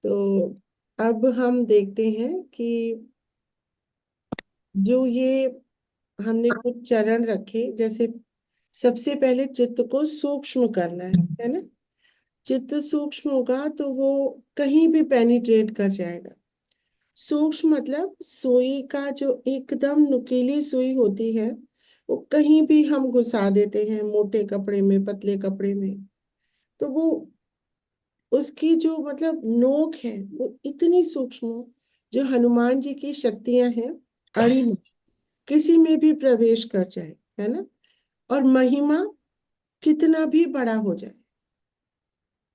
तो अब हम देखते हैं कि जो ये हमने कुछ चरण रखे, जैसे सबसे पहले चित्त को सूक्ष्म करना है ना। चित्त सूक्ष्म होगा तो वो कहीं भी पेनिट्रेट कर जाएगा। सूक्ष्म मतलब सुई का जो एकदम नुकीली सुई होती है, वो कहीं भी हम घुसा देते हैं, मोटे कपड़े में, पतले कपड़े में, तो वो उसकी जो मतलब नोक है वो इतनी सूक्ष्म हो, जो हनुमान जी की शक्तियां हैं, अड़ी में किसी में भी प्रवेश कर जाए, है ना। और महिमा कितना भी बड़ा हो जाए,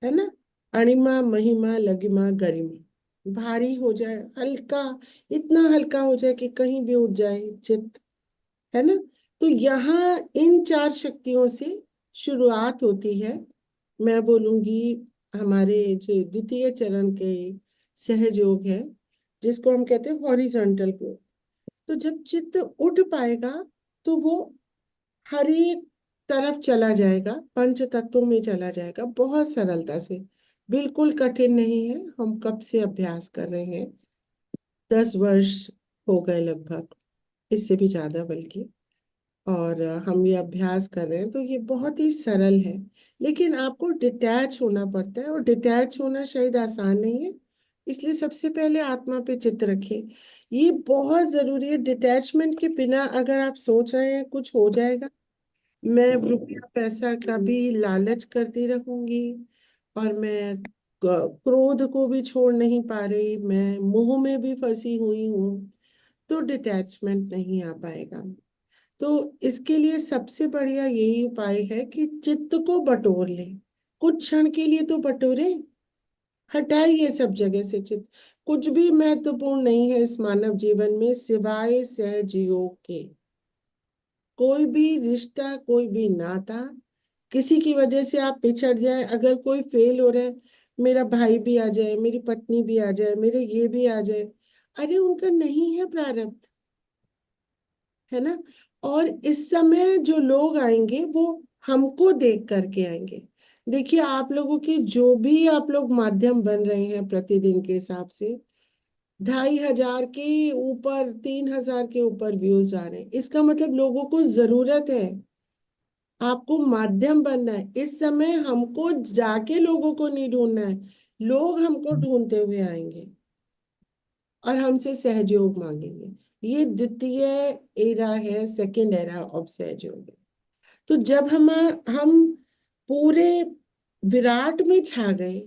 है ना। अणिमा महिमा लगिमा गरिमा भारी हो जाए, हल्का, इतना हल्का हो जाए कि कहीं भी उठ जाए चित्त, है ना। तो यहाँ इन चार शक्तियों से शुरुआत होती है। मैं बोलूंगी हमारे जो द्वितीय चरण के सहयोग है, जिसको हम कहते हैं हॉरिजॉन्टल ग्रोथ। तो जब चित्त उठ पाएगा तो वो हर एक तरफ चला जाएगा, पंच तत्वों में चला जाएगा बहुत सरलता से। बिल्कुल कठिन नहीं है, हम कब से अभ्यास कर रहे हैं, 10 वर्ष हो गए लगभग, इससे भी ज्यादा बल्कि। और हम ये अभ्यास कर रहे हैं, तो ये बहुत ही सरल है। लेकिन आपको डिटैच होना पड़ता है, और डिटैच होना शायद आसान नहीं है। इसलिए सबसे पहले आत्मा पे चित्त रखें, ये बहुत जरूरी है। डिटैचमेंट के बिना अगर आप सोच रहे हैं कुछ हो जाएगा, मैं रुपया पैसा का भी लालच करती रहूंगी, और मैं क्रोध को भी छोड़ नहीं पा रही, मैं मोह में भी फंसी हुई हूँ, तो डिटैचमेंट नहीं आ पाएगा। तो इसके लिए सबसे बढ़िया यही उपाय है कि चित्त को बटोर ले, कुछ क्षण के लिए तो बटोरे। हटाइए सब जगह से चित्त। कुछ भी महत्वपूर्ण नहीं है इस मानव जीवन में सिवाय सहज योग के। कोई भी रिश्ता, कोई भी नाता, किसी की वजह से आप पिछड़ जाए, अगर कोई फेल हो रहा है, मेरा भाई भी आ जाए, मेरी पत्नी भी आ जाए, मेरे ये भी आ जाए, अरे उनका नहीं है प्रारब्ध, है ना। और इस समय जो लोग आएंगे वो हमको देख करके आएंगे। देखिए, आप लोगों के जो भी आप लोग माध्यम बन रहे हैं प्रतिदिन के हिसाब से, 2,500 के ऊपर, 3,000 के ऊपर व्यूज आ रहे हैं, इसका मतलब लोगों को जरूरत है। आपको माध्यम बनना है इस समय, हमको जाके लोगों को नहीं ढूंढना है, लोग हमको ढूंढते हुए आएंगे और हमसे सहयोग मांगेंगे। ये द्वितीय एरा है, सेकंड एरा ऑफ सहयोग। तो जब हम पूरे विराट में छा गए,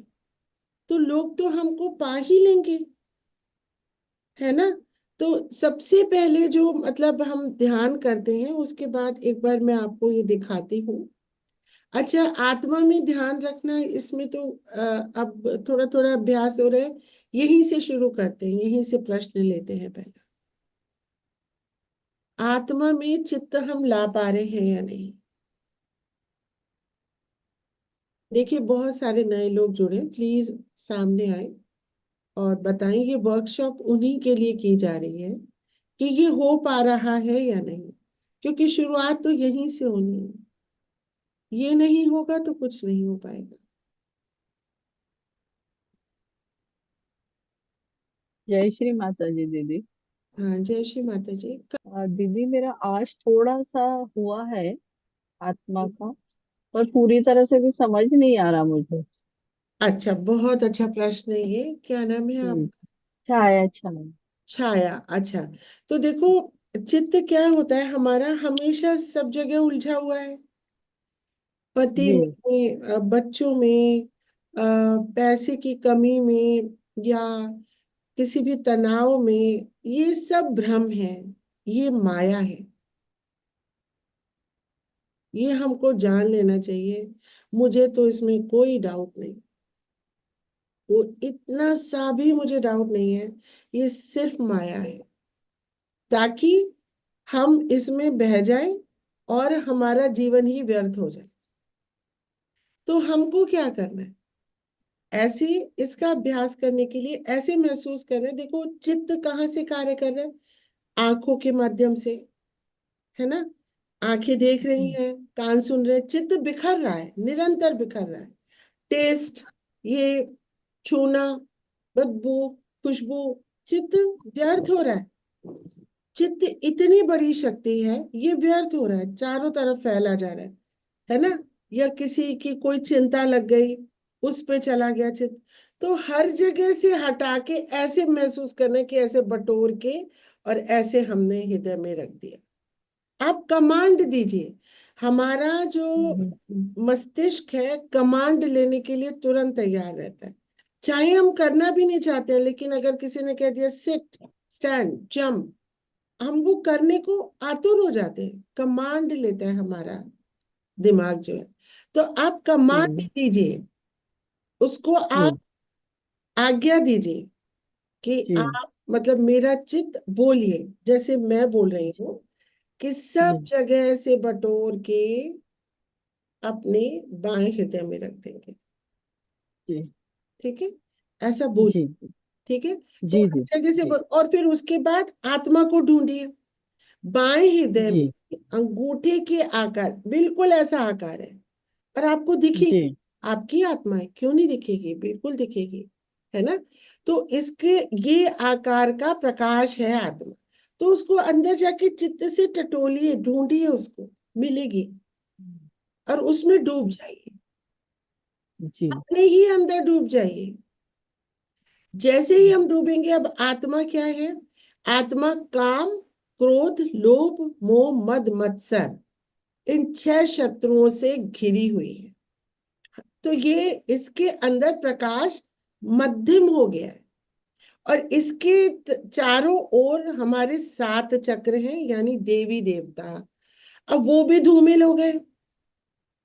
तो लोग तो हमको पा ही लेंगे, है ना। तो सबसे पहले जो मतलब हम ध्यान करते हैं, उसके बाद एक बार मैं आपको ये दिखाती हूँ। अच्छा, आत्मा में ध्यान रखना, इसमें तो अब थोड़ा थोड़ा अभ्यास हो रहा है। यहीं से शुरू करते हैं, यहीं से प्रश्न लेते हैं पहले। आत्मा में चित्त हम ला पा रहे हैं या नहीं। देखिए, बहुत सारे नए लोग जुड़े, प्लीज सामने आए और बताएं, ये वर्कशॉप उन्हीं के लिए की जा रही है कि ये हो पा रहा है या नहीं, क्योंकि शुरुआत तो यहीं से होनी है। ये नहीं होगा तो कुछ नहीं हो पाएगा। जय श्री माता जी दीदी। हाँ, जय श्री माता जी। दीदी मेरा आज थोड़ा सा हुआ है आत्मा का, पर पूरी तरह से भी समझ नहीं आ रहा मुझे। अच्छा, बहुत अच्छा प्रश्न है ये। क्या नाम है आप? हम्म। छाया छाया। छाया, अच्छा। तो देखो, चित्त क्या होता है हमारा, हमेशा सब जगह उलझा हुआ है। पति जी। में, बच्चों में, पैसे की कमी में, या किसी भी तनाव में, ये सब भ्रम है, ये माया है। ये हमको जान लेना चाहिए। मुझे तो इसमें कोई डाउट नहीं, वो इतना सा भी मुझे डाउट नहीं है, ये सिर्फ माया है, ताकि हम इसमें बह जाएं और हमारा जीवन ही व्यर्थ हो जाए। तो हमको क्या करना है, ऐसे इसका अभ्यास करने के लिए ऐसे महसूस कर रहे हैं। देखो, चित्त कहाँ से कार्य कर रहा है, आंखों के माध्यम से, है ना। आंखें देख रही हैं, कान सुन रहे हैं, चित्त बिखर रहा है, निरंतर बिखर रहा है। टेस्ट, ये छूना, बदबू, खुशबू, चित्त व्यर्थ हो रहा है। चित्त इतनी बड़ी शक्ति है, ये व्यर्थ हो रहा है, चारों तरफ फैला जा रहा है ना। या किसी की कोई चिंता लग गई, उस पे चला गया चित्त। तो हर जगह से हटा के ऐसे महसूस करना कि ऐसे बटोर के और ऐसे हमने हृदय में रख दिया। आप कमांड दीजिए। हमारा जो हम्म, मस्तिष्क है कमांड लेने के लिए तुरंत तैयार रहता है, चाहे हम करना भी नहीं चाहते हैं। लेकिन अगर किसी ने कह दिया सिट, स्टैंड, जंप, हम वो करने को आतुर हो जाते हैं। कमांड लेता है हमारा दिमाग जो है। तो आप कमांड जी दीजिए उसको, आप जी आज्ञा दीजिए कि जी आप मतलब मेरा चित्त बोलिए जैसे मैं बोल रही हूँ कि सब जी जगह से बटोर के अपने बाएं हृदय में रख देंगे। जी ठीक है, ऐसा बोल। जी ठीक है, तो जी हर जी जगह से जी और फिर उसके बाद आत्मा को ढूंढिए। बाएं हृदय जी में अंगूठे के आकार, बिल्कुल ऐसा आकार है, और आपको दिखेगी। जी आपकी आत्मा है, क्यों नहीं दिखेगी, बिल्कुल दिखेगी, है ना। तो इसके ये आकार का प्रकाश है आत्मा। तो उसको अंदर जाके चित्त से टटोलिए, ढूंढिए, उसको मिलेगी और उसमें डूब जाइए। जी अपने ही अंदर डूब जाइए। जैसे ही हम डूबेंगे, अब आत्मा क्या है? आत्मा काम, क्रोध, लोभ, मोह, मद, मत्सर, इन 6 शत्रुओं से घिरी हुई है। तो ये इसके अंदर प्रकाश मध्यम हो गया है। और इसके चारों ओर हमारे 7 चक्र हैं, यानी देवी देवता। अब वो भी धूमिल हो गए,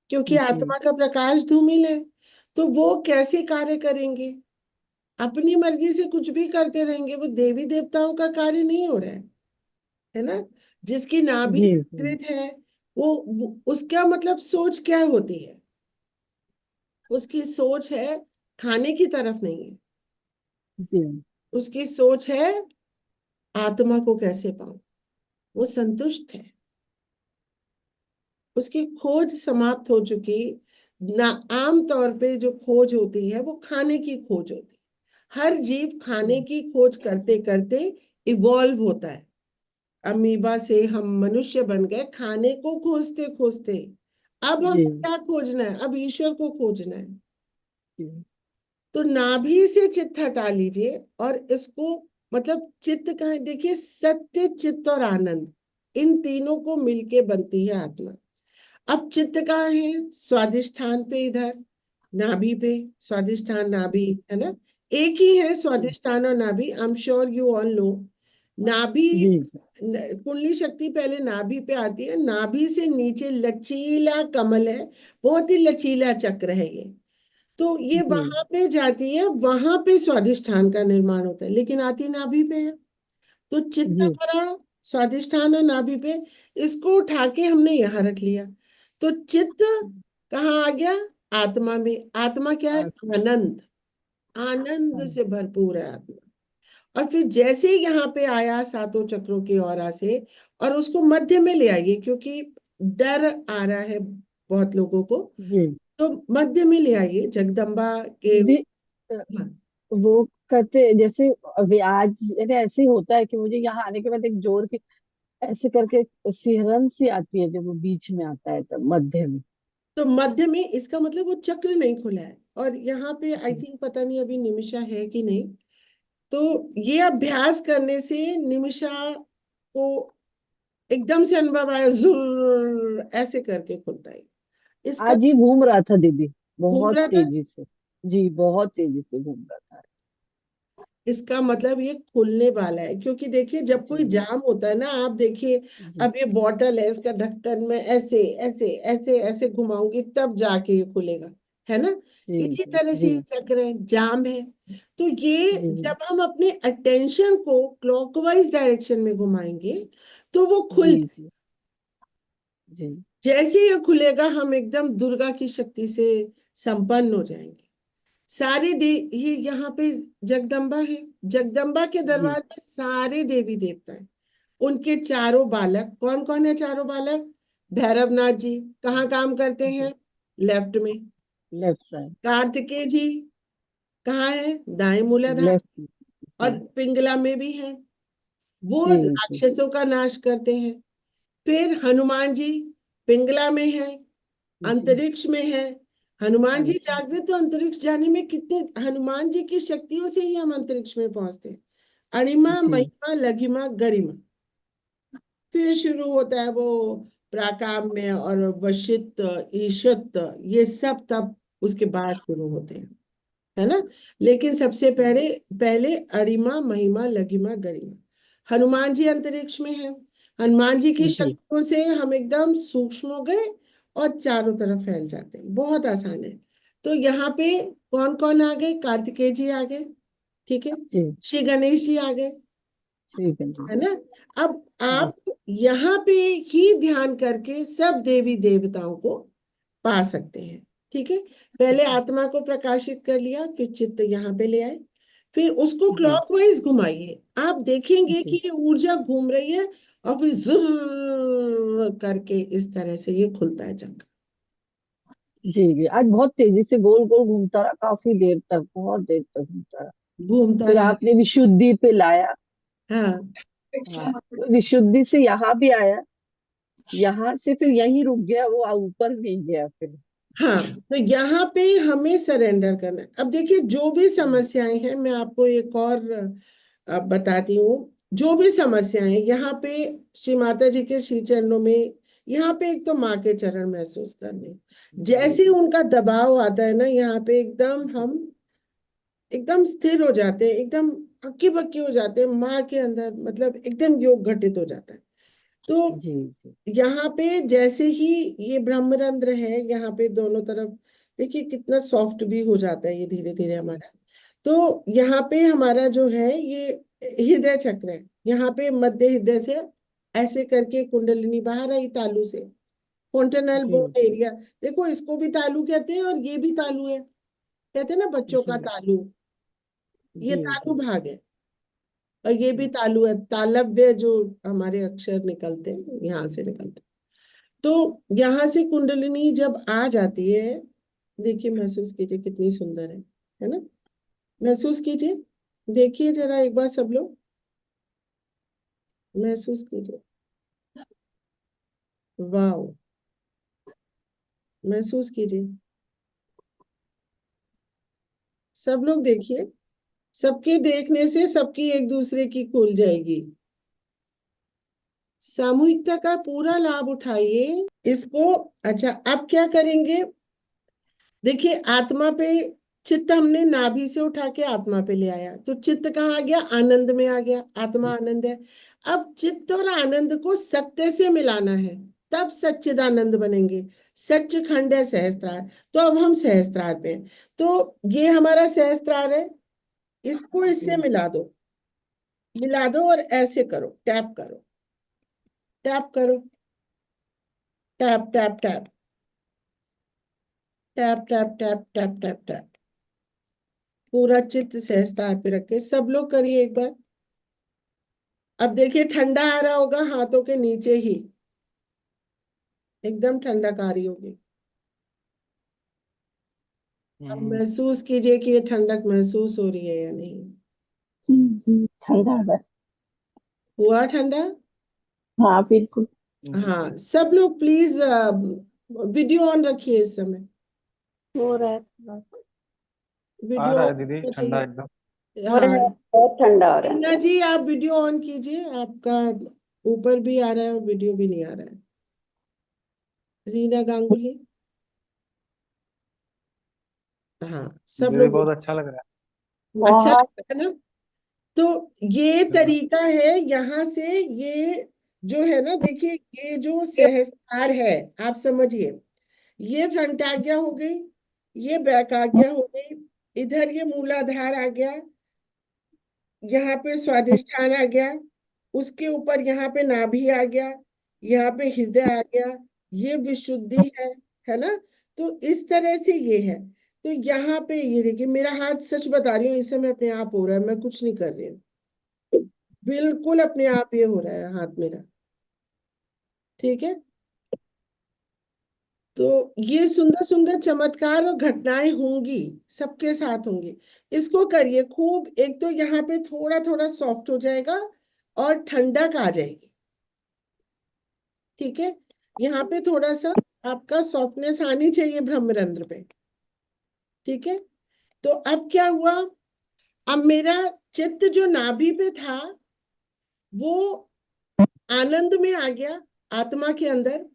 क्योंकि जी आत्मा का प्रकाश धूमिल है। तो वो कैसे कार्य करेंगे? अपनी मर्जी से कुछ भी करते रहेंगे, वो देवी देवताओं का कार्य नहीं हो रहा है ना। जिसकी नाभि जी जी विकृत है, वो उसका मतलब सोच क्या होती है? उसकी सोच है खाने की तरफ नहीं है, जी उसकी सोच है आत्मा को कैसे पाऊं। वो संतुष्ट है, उसकी खोज समाप्त हो चुकी ना। आम तौर पे जो खोज होती है वो खाने की खोज होती है। हर जीव खाने की खोज करते करते इवॉल्व होता है। अमीबा से हम मनुष्य बन गए खाने को खोजते खोजते। अब हमें जी क्या खोजना है? अब ईश्वर को खोजना है। जी तो नाभि से चित्त हटा लीजिए और इसको मतलब चित्त का है, देखिए सत्य, चित्त और आनंद, इन तीनों को मिलके बनती है आत्मा। अब चित्त कहाँ है? स्वादिष्ठान पे, इधर नाभि पे। स्वादिष्ठान नाभि, है ना। एक ही है स्वादिष्ठान और नाभि, I am sure you all know. नाभि, जी कुंडली शक्ति पहले नाभि पे आती है। नाभि से नीचे लचीला कमल है, बहुत ही लचीला चक्र है ये। तो ये जी वहां पे जाती है, वहां पे स्वादिष्ठान का निर्माण होता है, लेकिन आती नाभि पे है। तो चित्त जी हमारा स्वादिष्ठान और नाभि पे, इसको उठा के हमने यहाँ रख लिया। तो चित्त कहाँ आ गया? आत्मा में। आत्मा क्या है? आनंद। आनंद से भरपूर है आत्मा। और फिर जैसे ही यहाँ पे आया 7 चक्रों की ओरा से, और उसको मध्य में ले आइए, क्योंकि डर आ रहा है बहुत लोगों को। जी तो मध्य में ले आइए जगदम्बा के। दीदी, वो करते जैसे अभी आज यानी ऐसे ही होता है कि मुझे यहाँ आने के बाद एक जोर की ऐसे करके सिहरन सी आती है जब वो बीच में आता है तब मध्य में। तो मध्य में इसका मतलब वो चक्र नहीं खुला है। और यहाँ पे आई जी थिंक, पता नहीं अभी निमिषा है कि नहीं। तो ये अभ्यास करने से निमिषा को एकदम से अनुभव आया, जुर ऐसे करके खुलता है। इसका आज ही घूम रहा था दीदी, घूम बहुत रहा था। तेजी से। जी बहुत तेजी से घूम रहा था। इसका मतलब ये खुलने वाला है, क्योंकि देखिए जब कोई जी जाम होता है ना, आप देखिए, जी अब ये बॉटल है, इसका ढक्कन में ऐसे ऐसे ऐसे ऐसे घुमाऊंगी तब जाके ये खुलेगा, है ना। जी इसी जी तरह से जी ये चक्र है, जाम है। तो ये जी जब हम अपने अटेंशन को क्लॉकवाइज डायरेक्शन में घुमाएंगे तो वो खुल जी जाए। जी जी जैसे ये खुलेगा, हम एकदम दुर्गा की शक्ति से संपन्न हो जाएंगे। सारे दे ये यहाँ पे जगदम्बा है। जगदम्बा के जी दरबार में सारे देवी देवता हैं। उनके चारों बालक, कौन कौन है चारों बालक? भैरवनाथ जी कहाँ काम करते जी हैं? लेफ्ट में। Left side. कार्तिकेय जी कहाँ है? दाएं मूलाधार। लेफ्ट। और जी पिंगला में भी है। वो जी जी राक्षसों का नाश करते हैं। फिर हनुमान जी पिंगला में है, जी। अंतरिक्ष में है। हनुमान जी अच्छा। जागृत तो अंतरिक्ष जाने में कितने, हनुमान जी की शक्तियों से ही हम अंतरिक्ष में पहुंचते हैं। अणिमा जी महिमा लघिमा गरिमा। फिर शुरू होता है वो प्राकाम्य और वशित ईशत, ये सब तब उसके बाद शुरू होते हैं, है ना। लेकिन सबसे पहले पहले अरिमा महिमा लघिमा गरिमा। हनुमान जी अंतरिक्ष में है। हनुमान जी की जी शक्तियों से हम एकदम सूक्ष्म हो गए और चारों तरफ फैल जाते हैं, बहुत आसान है। तो यहाँ पे कौन कौन आ गए? कार्तिकेय जी आ गए, ठीक है। जी। श्री गणेश जी आ गए, ठीक है जी। है ना। अब जी आप यहाँ पे ही ध्यान करके सब देवी देवताओं को पा सकते हैं, ठीक है। पहले आत्मा को प्रकाशित कर लिया, फिर चित्त यहाँ पे ले आए, फिर उसको जी क्लॉकवाइज घुमाइए। आप देखेंगे जी कि ये ऊर्जा घूम रही है और फिर जुर्र करके इस तरह से ये खुलता है चक्र। जी जी। आज बहुत तेजी से गोल गोल घूमता रहा, काफी देर तक, बहुत देर तक घूमता रहा। घूमता फिर रहा। आपने विशुद्धि पे लाया। हाँ हाँ, तो विशुद्धि से यहाँ भी आया, यहाँ से फिर यहीं रुक गया, वो ऊपर नहीं गया फिर। हाँ, तो यहाँ पे हमें सरेंडर करना है। अब देखिए, जो भी समस्याएं हैं, मैं आपको एक और बताती हूँ। जो भी समस्याएं यहाँ पे श्री माता जी के श्री चरणों में, यहाँ पे एक तो माँ के चरण महसूस करने, जी जैसे ही उनका दबाव आता है ना, यहाँ पे एकदम हम एकदम स्थिर हो जाते हैं, एकदम हक्की बक्की हो जाते हैं माँ के अंदर, मतलब एकदम योग घटित हो जाता है। तो जी जी यहाँ पे जैसे ही ये ब्रह्मरंध्र है, यहाँ पे दोनों तरफ देखिए कितना सॉफ्ट भी हो जाता है ये धीरे धीरे हमारा। तो यहाँ पे हमारा जो है ये हृदय चक्र है। यहाँ पे मध्य हृदय से ऐसे करके कुंडलिनी बाहर आई तालू से, फोंटेनल जी बोन एरिया। देखो, इसको भी तालू कहते हैं और ये भी तालू है, कहते हैं ना बच्चों का जी तालू। ये जी तालू जी भाग है। और ये भी जी तालु है, तालव्य जो हमारे अक्षर निकलते हैं यहाँ से निकलते हैं। तो यहाँ से कुंडलिनी जब आ जाती है, देखिए महसूस कीजिए कितनी सुंदर है ना। महसूस कीजिए, देखिए जरा एक बार सब लोग महसूस कीजिए। वाह, महसूस कीजिए, सब लोग देखिए। सबके देखने से सबकी एक दूसरे की खुल जाएगी। सामूहिकता का पूरा लाभ उठाइए इसको। अच्छा, अब क्या करेंगे? देखिए, आत्मा पे चित्त हमने नाभि से उठा के आत्मा पे ले आया, तो चित्त कहाँ आ गया? आनंद में आ गया। आत्मा आनंद है। अब चित्त और आनंद को सत्य से मिलाना है, तब सच्चिदानंद बनेंगे। सच्चखंड है सहस्त्रार। तो अब हम सहस्त्रार पे हैं। तो ये हमारा सहस्त्रार है, इसको इससे जी मिला दो। मिला दो और ऐसे करो, टैप करो, टैप करो, tap tap tap tap tap tap tap tap tap. पूरा चित्त सहस्त्रार पे रखे, सब लोग करिए एक बार। अब देखिए ठंडा आ रहा होगा हाथों के नीचे ही, एकदम ठंडक आ रही होगी। अब हम्म, महसूस कीजिए कि ये ठंडक महसूस हो रही है या नहीं। ठंडा है। हुआ ठंडा? हाँ बिल्कुल। हाँ, सब लोग प्लीज वीडियो ऑन रखिए इस समय। हो रहा है थोड़ा। आ वीडियो रहा है दीदी होना ठंडा चाहिए। एकदम। हो रहा हाँ, है, बहुत ठंडा हो रहा है। टीना जी आप वीडियो ऑन कीजिए, आपका ऊपर भी आ रहा है और वीडियो भी नहीं आ रहा है। रीना गांगुली, हाँ सब दीदी लोग। बहुत अच्छा लग रहा अच्छा बहुत। लगता है ना। तो ये है। हाँ, तरीका है यहाँ से। ये जो है ना, देखिए ये जो सहस्त्रार है, आप समझिए, ये फ्रंट आज्ञा हो गई, ये बैक आज्ञा हो गई, इधर ये मूलाधार आ गया, यहाँ पे स्वादिष्ठान आ गया, उसके ऊपर यहाँ पे नाभि आ गया, यहाँ पे हृदय आ गया, ये विशुद्धि है ना। तो इस तरह से ये है। तो यहाँ पे ये देखिए, मेरा हाथ सच बता रही हूँ इस समय अपने आप हो रहा है, मैं कुछ नहीं कर रही हूँ। बिल्कुल अपने आप ये हो रहा है हाथ मेरा, ठीक है। तो ये सुंदर सुंदर चमत्कार और घटनाएं होंगी, सबके साथ होंगी। इसको करिए खूब। एक तो यहाँ पे थोड़ा थोड़ा सॉफ्ट हो जाएगा और ठंडक आ जाएगी। ठीक है, यहाँ पे थोड़ा सा आपका सॉफ्टनेस आनी चाहिए ब्रह्मरंध्र पे। ठीक है, तो अब क्या हुआ, अब मेरा चित्त जो नाभि पे था वो आनंद में आ गया, आत्मा के अंदर।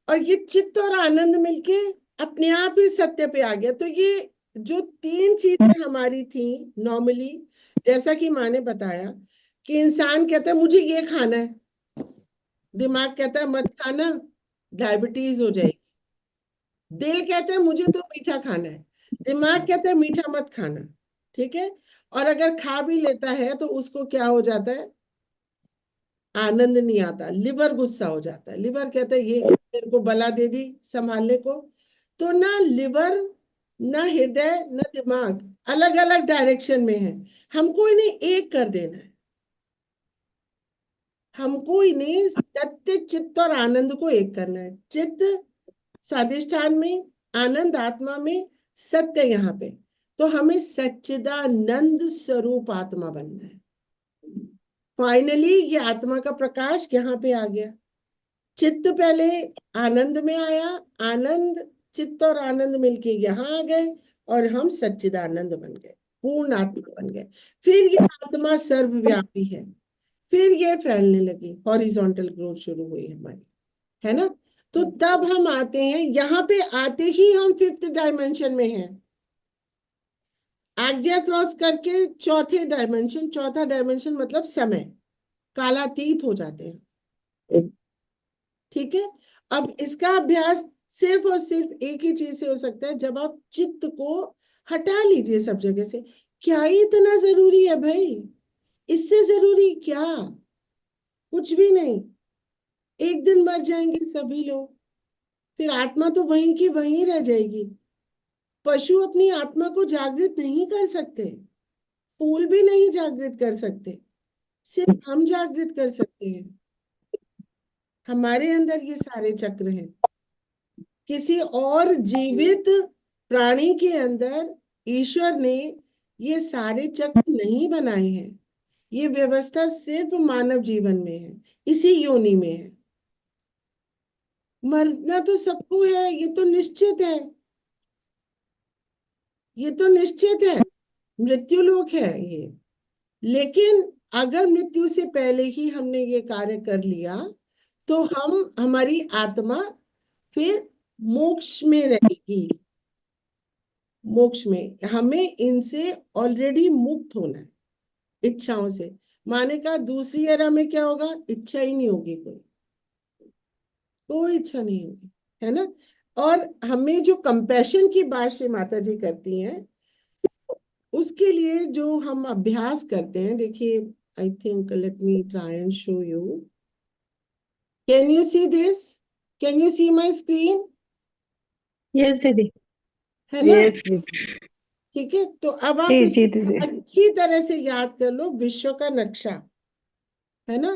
और ये चित्त और आनंद मिलके अपने आप ही सत्य पे आ गया। तो ये जो तीन चीजें हमारी थी नॉर्मली, जैसा कि माँ ने बताया कि इंसान कहता है मुझे ये खाना है, दिमाग कहता है मत खाना, डायबिटीज हो जाएगी। दिल कहता है मुझे तो मीठा खाना है, दिमाग कहता है मीठा मत खाना। ठीक है, और अगर खा भी लेता है तो उसको क्या हो जाता है, आनंद नहीं आता, लिवर गुस्सा हो जाता है। लिवर कहता है ये क्या मेरे को बला दे दी संभालने को। तो ना लिवर, ना हृदय, ना दिमाग, अलग अलग डायरेक्शन में है। हमको इन्हें एक कर देना है। हमको इन्हें सत्य, चित्त और आनंद को एक करना है। चित्त स्वादिष्ठान में, आनंद आत्मा में, सत्य यहाँ पे। तो हमें सच्चिदानंद स्वरूप आत्मा बनना है। फाइनली ये आत्मा का प्रकाश यहाँ पे आ गया। चित्त पहले आनंद में आया, आनंद, चित्त और आनंद मिलके यहाँ आ गए और हम सच्चिदानंद बन गए, पूर्ण आत्मा बन गए। फिर ये आत्मा सर्वव्यापी है, फिर ये फैलने लगी, हॉरिजॉन्टल ग्रोथ शुरू हुई हमारी, है ना। तो तब हम आते हैं, यहाँ पे आते ही हम फिफ्थ डायमेंशन में हैं। आज्ञा क्रॉस करके चौथे डायमेंशन, चौथा डायमेंशन मतलब समय, कालातीत हो जाते हैं। ठीक है, अब इसका अभ्यास सिर्फ और सिर्फ एक ही चीज से हो सकता है, जब आप चित्त को हटा लीजिए सब जगह से। क्या ही इतना जरूरी है भाई, इससे जरूरी क्या, कुछ भी नहीं। एक दिन मर जाएंगे सभी लोग, फिर आत्मा तो वहीं की वहीं रह जाएगी। पशु अपनी आत्मा को जागृत नहीं कर सकते, फूल भी नहीं जागृत कर सकते, सिर्फ हम जागृत कर सकते हैं। हमारे अंदर ये सारे चक्र हैं। किसी और जीवित प्राणी के अंदर ईश्वर ने ये सारे चक्र नहीं बनाए हैं। ये व्यवस्था सिर्फ मानव जीवन में है, इसी योनि में है। मरना तो सबको है, ये तो निश्चित है, ये तो निश्चित है, मृत्यु लोक है ये। लेकिन अगर मृत्यु से पहले ही हमने ये कार्य कर लिया तो हम, हमारी आत्मा फिर मोक्ष में रहेगी। मोक्ष में हमें इनसे ऑलरेडी मुक्त होना है, इच्छाओं से। माने का दूसरी एरा में क्या होगा, इच्छा ही नहीं होगी, कोई कोई इच्छा नहीं होगी, है ना। और हमें जो कंपैशन की बात श्री माता जी करती हैं, उसके लिए जो हम अभ्यास करते हैं, देखिए, I think let me try and show you. Can you see this, can you see my screen, yes दीदी। है ना। यस दीदी। ठीक है, तो अब आप जी जी इसको दीदी। अच्छी तरह से याद कर लो, विश्व का नक्शा, है ना।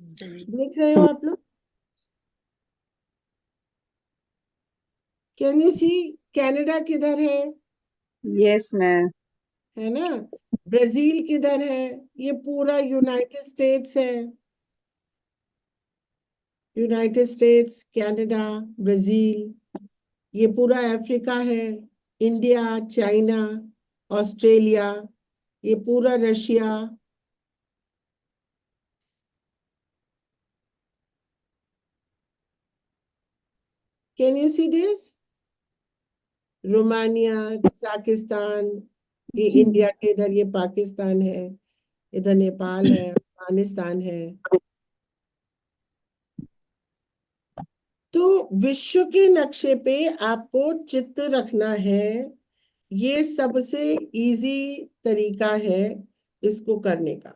देख रहे हो आप लोग, कैन यू सी, कनाडा किधर है यस मैम। है ना। ब्राजील किधर है, ये पूरा यूनाइटेड स्टेट्स है। यूनाइटेड स्टेट्स, कनाडा, ब्राजील, ये पूरा अफ्रीका है। इंडिया, चाइना, ऑस्ट्रेलिया, ये पूरा Russia, can you see this, Romania, Kazakhstan, ये इंडिया के इधर, ये पाकिस्तान है, इधर नेपाल है, अफगानिस्तान है। तो विश्व के नक्शे पे आपको चित्त रखना है। ये सबसे इजी तरीका है इसको करने का।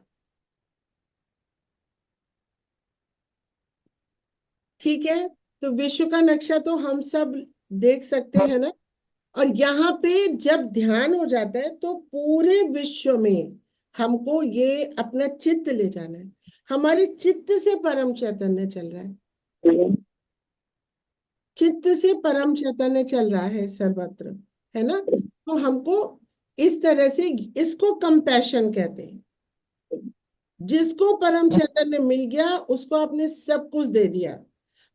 ठीक है, तो विश्व का नक्शा तो हम सब देख सकते हैं ना। और यहाँ पे जब ध्यान हो जाता है तो पूरे विश्व में हमको ये अपना चित्त ले जाना है। हमारे चित्त से परम चैतन्य चल रहा है। चित्त से परम चैतन्य चल रहा है सर्वत्र, है ना। तो हमको इस तरह से, इसको कंपैशन कहते हैं। जिसको परम चैतन्य मिल गया उसको आपने सब कुछ दे दिया,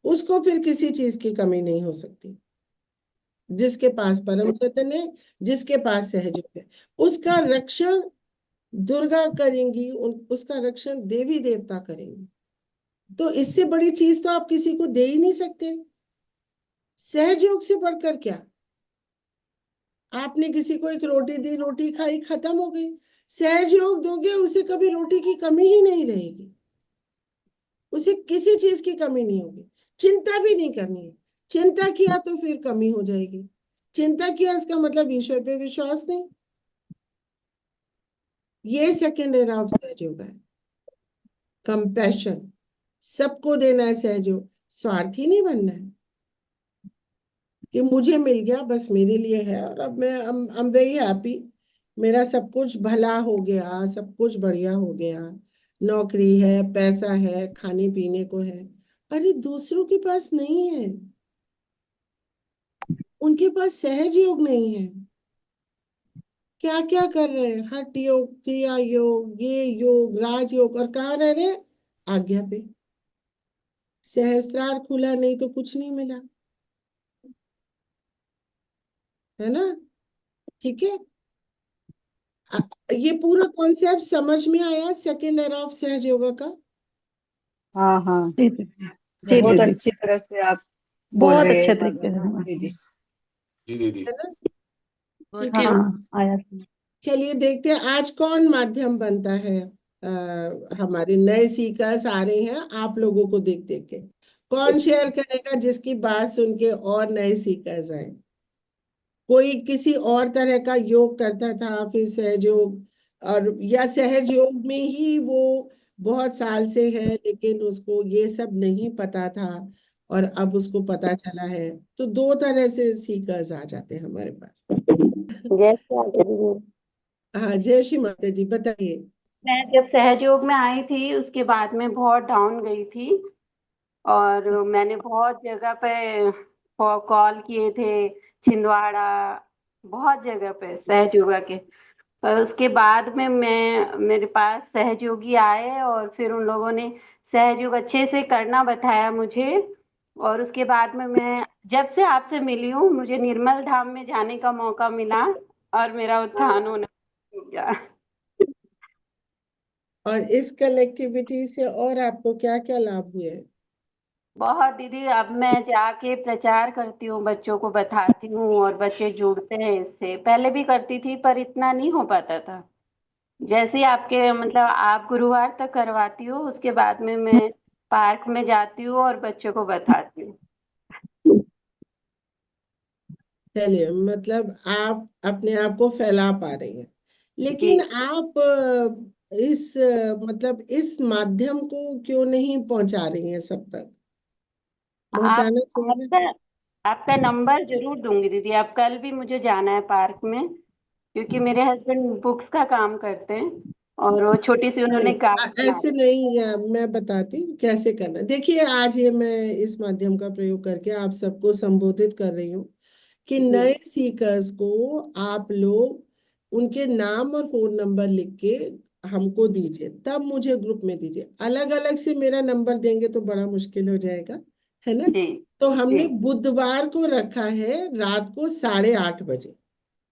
उसको फिर किसी चीज की कमी नहीं हो सकती। जिसके पास परम चैतन्य है, जिसके पास सहयोग है, उसका रक्षण दुर्गा करेंगी, उसका रक्षण देवी देवता करेंगे। तो इससे बड़ी चीज तो आप किसी को दे ही नहीं सकते। सहयोग से बढ़कर क्या। आपने किसी को एक रोटी दी, रोटी खाई, खत्म हो गई। सहयोग दोगे, उसे कभी रोटी की कमी ही नहीं रहेगी, उसे किसी चीज की कमी नहीं होगी। चिंता भी नहीं करनी है। चिंता किया तो फिर कमी हो जाएगी। चिंता किया इसका मतलब ईश्वर पे विश्वास नहीं। ये सेकेंड एरा ऑफ सहयोग है, कंपैशन। सबको देना है सहयोग, स्वार्थी नहीं बनना है कि मुझे मिल गया बस मेरे लिए है और अब मैं I'm वेरी हैप्पी, मेरा सब कुछ भला हो गया, सब कुछ बढ़िया हो गया, नौकरी है, पैसा है, खाने पीने को है। अरे दूसरों के पास नहीं है, उनके पास सहज योग नहीं है। क्या क्या कर रहे हैं, हठ योग, क्रिया योग, ये योग, राजयोग, और कहाँ रह रहे हैं, आज्ञा पे। सहस्त्रार खुला नहीं तो कुछ नहीं मिला, है ना। ठीक है। ये पूरा कॉन्सेप्ट समझ में आया सेकेंड एरा ऑफ सहज योगा का। हाँ हाँ, जी दीदी। जी बहुत दीदी, अच्छी तरह से आप बोल बहुत रहे हैं अच्छे तरीके से समझ दीदी। जी दीदी। है ना। ठीक है। हाँ, आया समझ। चलिए देखते हैं आज कौन माध्यम बनता है। हमारे नए सीकर्स आ रहे हैं, आप लोगों को देख देख के कौन शेयर करेगा, जिसकी बात सुन के और नए सीकर्स आए। कोई किसी और तरह का योग करता था, फिर सहयोग, और या सहज योग में ही वो बहुत साल से है, लेकिन उसको ये सब नहीं पता था और अब उसको पता चला है। तो दो तरह से सीकर्स आ जाते हैं हमारे पास। जैसे आगे दीदी, हाँ, जय श्री माता जी, बताइए। मैं जब सहयोग में आई थी उसके बाद में बहुत डाउन गई थी और मैंने बहुत जगह पे कॉल किए थे, छिंदवाड़ा, बहुत जगह पे सहयोग के। और उसके बाद में मैं मेरे पास सहयोगी आए और फिर उन लोगों ने सहयोग अच्छे से करना बताया मुझे। और उसके बाद में मैं जब से आपसे मिली हूँ मुझे निर्मल धाम में जाने का मौका मिला और मेरा उत्थान होना हो गया। और इस कलेक्टिविटी से और आपको क्या क्या लाभ हुए। बहुत दीदी, अब मैं जाके प्रचार करती हूँ, बच्चों को बताती हूँ और बच्चे जुड़ते हैं इससे। पहले भी करती थी पर इतना नहीं हो पाता था। जैसे ही आपके मतलब आप गुरुवार तक करवाती हो उसके बाद में मैं पार्क में जाती हूँ और बच्चों को बताती हूँ। चलिए, मतलब आप अपने आप को फैला पा रही हैं, जी, लेकिन आप मतलब इस माध्यम को क्यों नहीं पहुंचा रही हैं सब तक। आप पहुंचाना चाहिए ना। आपका आपका नंबर जरूर दूंगी दीदी। आप कल भी मुझे जाना है पार्क में क्योंकि मेरे हस्बैंड बुक्स का काम करते हैं और वो छोटी सी उन्होंने गाड़ी बना ऐसे रखी नहीं, मैं बताती हूँ कैसे करना। देखिए, आज ये मैं इस माध्यम का प्रयोग करके आप सबको संबोधित कर रही हूँ कि है। जी नए सीकर्स को आप लोग उनके नाम और फोन नंबर लिख के हमको दीजिए, तब मुझे ग्रुप में दीजिए। अलग अलग से मेरा नंबर देंगे तो बड़ा मुश्किल हो जाएगा, है ना। जी तो जी हमने बुधवार को रखा है रात को 8:30 बजे,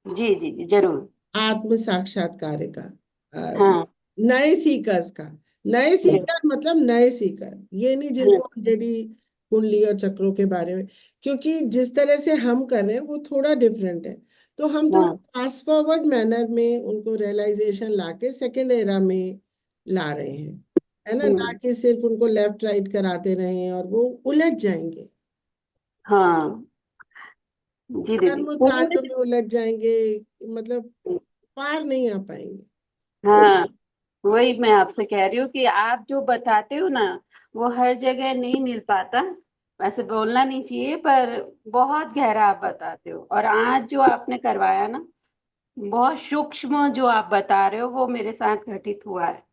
जी जी जी जरूर। आत्म साक्षात्कार का, हाँ नए सीकर्स का। नए जी सीकर मतलब नए सीकर, ये नहीं हाँ जिनको ऑलरेडी कुंडली और चक्रों के बारे में, क्योंकि जिस तरह से हम कर रहे हैं वो थोड़ा डिफरेंट है। तो हम थोड़ा हाँ फास्ट फॉरवर्ड मैनर में उनको रियलाइजेशन लाके सेकेंड एरा में ला रहे हैं, है ना। ना कि सिर्फ उनको लेफ्ट राइट कराते रहे और वो उलझ जाएंगे, हाँ जी दीदी कर्म कांड पूरे। में उलझ जाएंगे, मतलब पार नहीं आ पाएंगे। हाँ, वही मैं आपसे कह रही हूँ कि आप जो बताते हो ना वो हर जगह नहीं मिल पाता। वैसे बोलना नहीं चाहिए पर बहुत गहरा आप बताते हो। और आज जो आपने करवाया ना बहुत सूक्ष्म जो आप बता रहे हो वो मेरे साथ घटित हुआ है।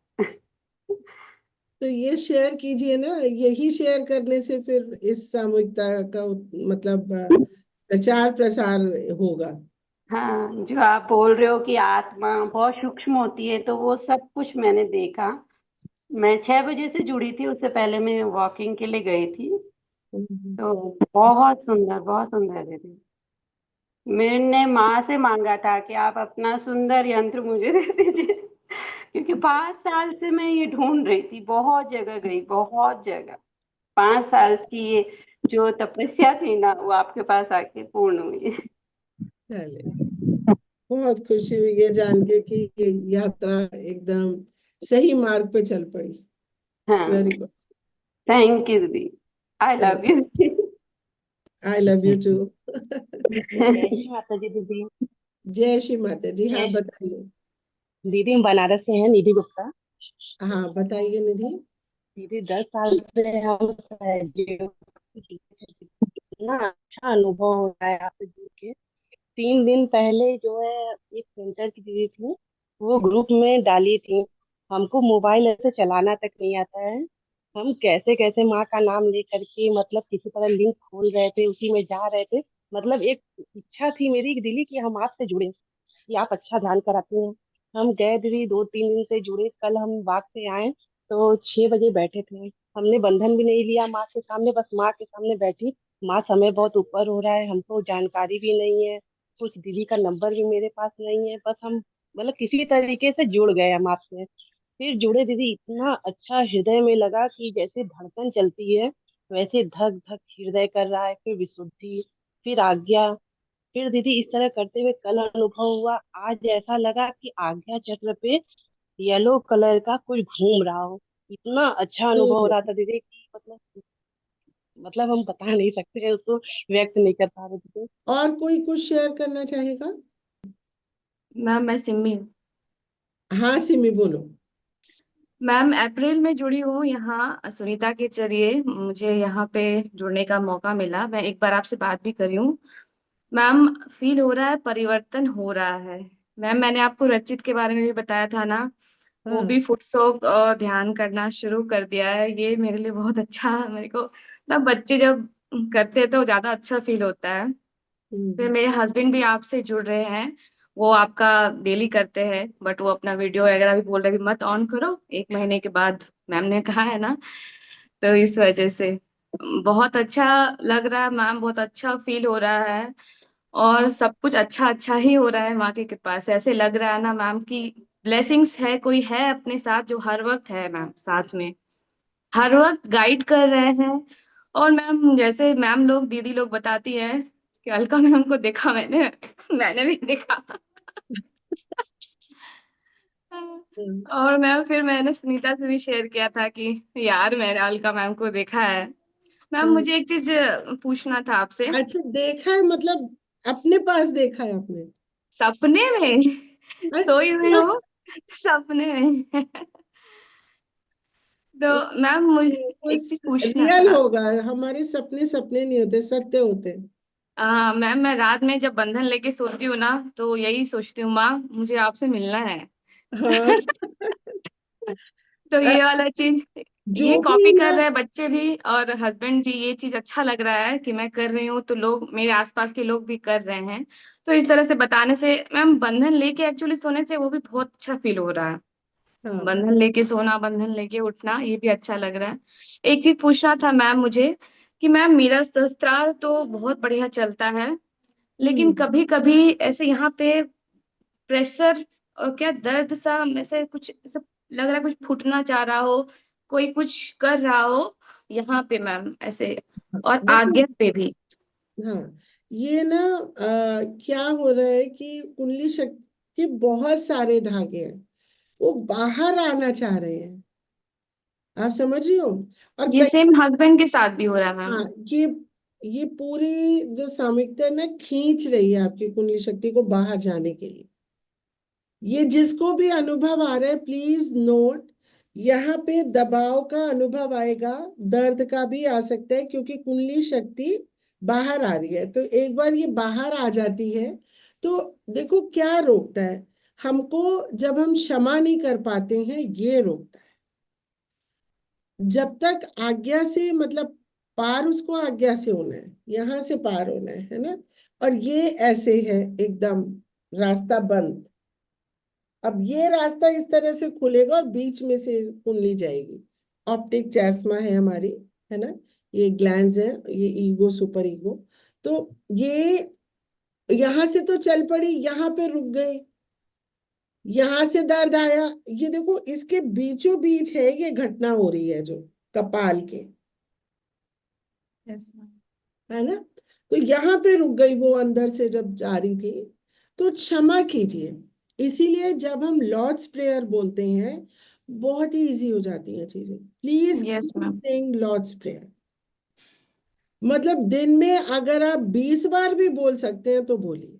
तो ये शेयर कीजिए ना, यही शेयर करने से फिर इस सामूहिकता का मतलब प्रचार प्रसार होगा। हाँ, जो आप बोल रहे हो कि आत्मा बहुत सूक्ष्म होती है, तो वो सब कुछ मैंने देखा। मैं 6 बजे से जुड़ी थी, उससे पहले मैं वॉकिंग के लिए गई थी। हम्म। तो बहुत सुंदर दीदी। मैंने माँ से मांगा था कि आप अपना सुंदर यंत्र मुझे दे दीजिए, क्योंकि 5 साल से मैं ये ढूंढ रही थी, बहुत जगह गई, बहुत जगह। 5 साल की ये जो तपस्या थी ना, वो आपके पास आके पूर्ण हुई। चलिए, बहुत खुशी हुई ये जान के कि ये यात्रा एकदम सही मार्ग पे चल पड़ी। हाँ, वेरी गुड। थैंक यू दीदी। I love you. I love you too. जय श्री माता जी दीदी। जय श्री माता जी। हाँ जय बताइए। दीदी, हम बनारस से हैं, निधि गुप्ता। हाँ बताइए निधि। दीदी 10 साल से हम सहयोग इतना अच्छा अनुभव हो रहा है आपसे जुड़ के। 3 दिन पहले जो है एक सेंटर की दीदी थी, वो ग्रुप में डाली थी। हमको मोबाइल ऐसे चलाना तक नहीं आता है। हम कैसे कैसे माँ का नाम ले करके मतलब किसी तरह लिंक खोल रहे थे, उसी में जा रहे थे। मतलब एक इच्छा थी मेरी दिली कि हम आपसे जुड़े, कि आप अच्छा ध्यान कराते हैं। हम गए दीदी, 2-3 दिन से जुड़े। कल हम बाग से आए तो 6 बजे बैठे थे। हमने बंधन भी नहीं लिया माँ के सामने, बस माँ के सामने बैठी। माँ, समय बहुत ऊपर हो रहा है, हमको जानकारी भी नहीं है, कुछ दीदी का नंबर भी मेरे पास नहीं है, बस हम मतलब किसी तरीके से जुड़ गए हम आपसे। फिर जुड़े दीदी, इतना अच्छा हृदय में लगा कि जैसे धड़कन चलती है वैसे धक धक हृदय कर रहा है। फिर विशुद्धि, फिर आज्ञा, फिर दीदी इस तरह करते हुए कल अनुभव हुआ। आज ऐसा लगा कि आज्ञा चक्र पे येलो कलर का कुछ घूम रहा हो। इतना अच्छा अनुभव हो सूर्य। रहा था दीदी कि मतलब हम बता नहीं सकते हैं, उसको व्यक्त नहीं कर पा रहे थे। और कोई कुछ शेयर करना चाहेगा? मैम मैं सिमी। हाँ सिमी बोलो। मैम अप्रैल में जुड़ी हूँ यहाँ सुनीता के जरिए, मुझे यहाँ पे जुड़ने का मौका मिला। मैं एक बार आपसे बात भी करी हूँ। मैम फील हो रहा है, परिवर्तन हो रहा है। मैम मैंने आपको रचित के बारे में भी बताया था ना, वो हाँ। भी फुटसोक और ध्यान करना शुरू कर दिया है। ये मेरे लिए बहुत अच्छा, मेरे को ना बच्चे जब करते हैं तो ज्यादा अच्छा फील होता है। फिर हम्म। मेरे हस्बैंड भी आपसे जुड़ रहे हैं, वो आपका डेली करते हैं, बट वो अपना वीडियो वगैरह भी बोल रहे हैं कि मत ऑन करो 1 महीने के बाद, मैम ने कहा है ना। तो इस वजह से बहुत अच्छा लग रहा है मैम, बहुत अच्छा फील हो रहा है। और सब कुछ अच्छा अच्छा ही हो रहा है माँ की कृपा से। ऐसे लग रहा है ना मैम की ब्लेसिंग्स है, कोई है अपने साथ जो हर वक्त है मैम साथ में, हर वक्त गाइड कर रहे हैं। और मैम जैसे मैम लोग दीदी लोग बताती है कि अलका मैम को देखा मैंने, मैंने भी देखा। हम्म। और मैम फिर मैंने सुनीता से भी शेयर किया था कि यार मैंने अलका मैम को देखा है। मैम हम्म। मुझे एक चीज पूछना था आपसे। अच्छा, देखा है मतलब अपने पास देखा है आपने? सपने में सोई हुई अच्छा। हो, सपने में। तो मैम मुझे एक चीज पूछना रियल था। होगा, हमारे सपने सपने नहीं होते, सत्य होते हैं। मैम मैं रात में जब बंधन लेके सोती हूँ ना, तो यही सोचती हूँ माँ मुझे आपसे मिलना है। हाँ। तो अ, ये वाला चीज ये जो भी कॉपी कर ना। रहे हैं बच्चे भी और हस्बैंड भी। ये चीज अच्छा लग रहा है कि मैं कर रही हूँ तो लोग मेरे आसपास के लोग भी कर रहे हैं। तो इस तरह से बताने से मैम, बंधन लेके एक्चुअली सोने से वो भी बहुत अच्छा फील हो रहा है। हाँ। बंधन लेके सोना, बंधन लेके उठना, ये भी अच्छा लग रहा है। एक चीज पूछना था मैम मुझे कि मैम मेरा शस्त्रार तो बहुत बढ़िया चलता है, लेकिन हम्म। कभी कभी ऐसे यहाँ पे प्रेशर और क्या दर्द सा, ऐसे कुछ ऐसे लग रहा है कुछ फूटना चाह रहा हो, कोई कुछ कर रहा हो यहाँ पे मैम ऐसे, और देखो। आज्ञा पे भी। हाँ, ये ना क्या हो रहा है कि कुंडली शक्ति के बहुत सारे धागे हैं, वो बाहर आना चाह रहे हैं। आप समझ रही हो? और ये कई। सेम हस्बैंड के साथ भी हो रहा है मैम। हाँ, ये पूरी जो सामयिकता है ना, खींच रही है आपकी कुंडली शक्ति को बाहर जाने के लिए। ये जिसको भी अनुभव आ रहा है प्लीज नोट, यहाँ पे दबाव का अनुभव आएगा, दर्द का भी आ सकता है, क्योंकि कुंडली शक्ति बाहर आ रही है। तो एक बार ये बाहर आ जाती है तो देखो क्या रोकता है हमको, जब हम क्षमा नहीं कर पाते हैं ये रोकता है। जब तक आज्ञा से, मतलब पार उसको आज्ञा से होना है, यहाँ से पार होना है ना। और ये ऐसे है एकदम रास्ता बंद। अब ये रास्ता इस तरह से खुलेगा और बीच में से कुंडली जाएगी। ऑप्टिक चैस्मा है हमारी, है ना, ये ग्लैंड्स है, ये ईगो, सुपर ईगो। तो ये यहां से तो चल पड़ी, यहाँ पे रुक गए, यहां से दर्द आया, ये देखो इसके बीचों बीच है ये घटना हो रही है जो कपाल के, यस मैम। है ना। तो यहाँ पे रुक गई वो अंदर से जब जा रही थी। तो क्षमा कीजिए। इसीलिए जब हम लॉर्ड्स प्रेयर बोलते हैं बहुत ही इजी हो जाती हैं चीजें। Please yes ma'am. Saying Lord's Prayer. मतलब दिन में अगर आप 20 बार भी बोल सकते हैं तो बोलिए,